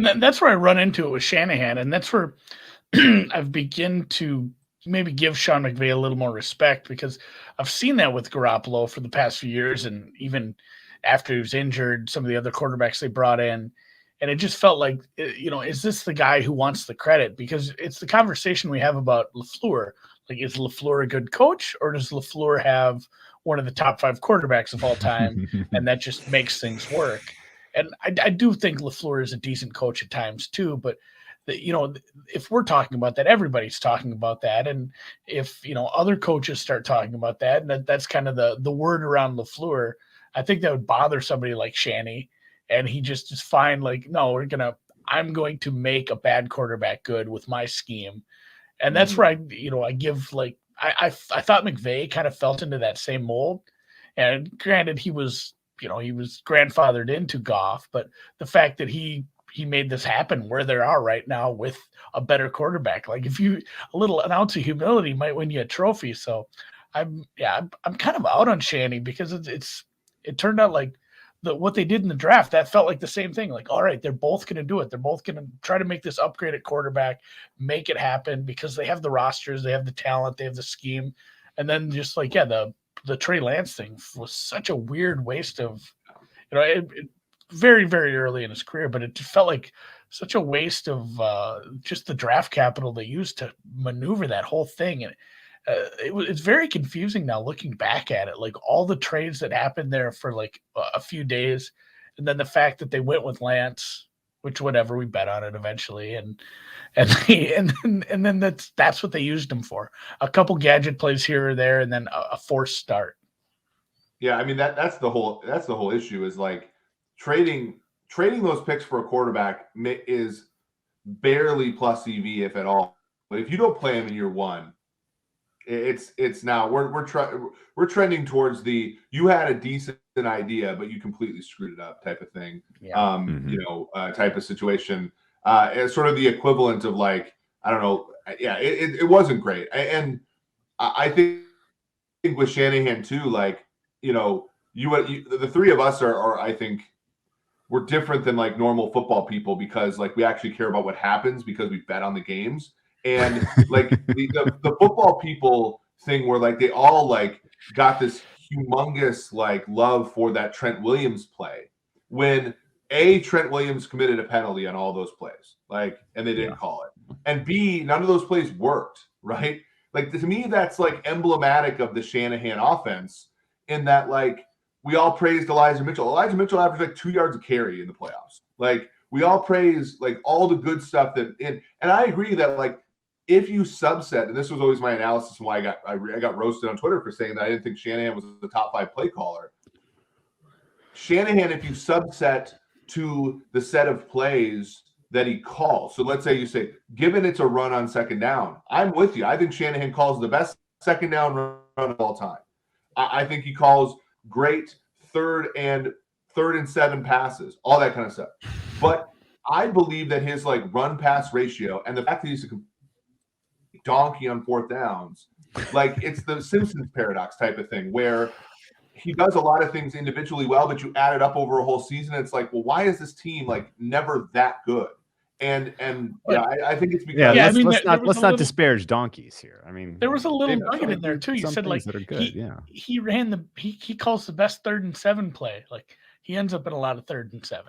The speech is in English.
And that's where I run into it with Shanahan, and that's where I've begun to maybe give Sean McVay a little more respect because I've seen that with Garoppolo for the past few years, and even after he was injured, some of the other quarterbacks they brought in, and it just felt like, is this the guy who wants the credit? Because it's the conversation we have about LaFleur. Like, is LaFleur a good coach, or does LaFleur have one of the top 5 quarterbacks of all time, and that just makes things work? And I do think LaFleur is a decent coach at times too, but if we're talking about that, everybody's talking about that. And if, other coaches start talking about that, and that's kind of the word around LaFleur, I think that would bother somebody like Shanny. And he just is fine. Like, no, I'm going to make a bad quarterback good with my scheme. And that's where I give, like, I thought McVay kind of felt into that same mold. And granted, he was grandfathered into Goff, but the fact that he made this happen where they are right now with a better quarterback, like, a little ounce of humility might win you a trophy. So I'm kind of out on Shanny because it turned out like what they did in the draft, that felt like the same thing. Like, all right, they're both going to do it. They're both going to try to make this upgrade at quarterback, make it happen because they have the rosters, they have the talent, they have the scheme. And then just like, the Trey Lance thing was such a weird waste of, very, very early in his career, but it just felt like such a waste of just the draft capital they used to maneuver that whole thing. And it's very confusing now looking back at it, like all the trades that happened there for like a few days, and then the fact that they went with Lance, which whatever, we bet on it eventually, and then that's what they used him for. A couple gadget plays here or there, and then a forced start. Yeah, I mean that's the whole issue is like trading those picks for a quarterback is barely plus EV if at all. But if you don't play him in year one, it's now we're trending towards the you had a decent idea but you completely screwed it up type of thing. Yeah. Type of situation. It's sort of the equivalent of like, I don't know. Yeah, it wasn't great. And I think with Shanahan too, like, the three of us are I think we're different than like normal football people because like we actually care about what happens because we bet on the games. And like the football people thing where like they all like got this humongous like love for that Trent Williams play when Trent Williams committed a penalty on all those plays, like, and they didn't call it. And B, none of those plays worked, right? Like to me, that's like emblematic of the Shanahan offense in that like we all praised Elijah Mitchell. Elijah Mitchell averaged like 2 yards a carry in the playoffs. Like we all praise like all the good stuff and I agree that like if you subset, and this was always my analysis and why I got roasted on Twitter for saying that I didn't think Shanahan was the top 5 play caller. Shanahan, if you subset to the set of plays that he calls, so let's say you say, given it's a run on second down, I'm with you. I think Shanahan calls the best second down run of all time. I think he calls great third and 7 passes, all that kind of stuff. But I believe that his like run pass ratio and the fact that he's a donkey on 4th downs, like it's the Simpsons paradox type of thing where he does a lot of things individually well, but you add it up over a whole season. It's like, well, why is this team like never that good? And I think it's because let's not disparage donkeys here. I mean, there was a little nugget in there too. You said like that are good. He calls the best 3rd and 7 play. Like he ends up in a lot of 3rd and 7s.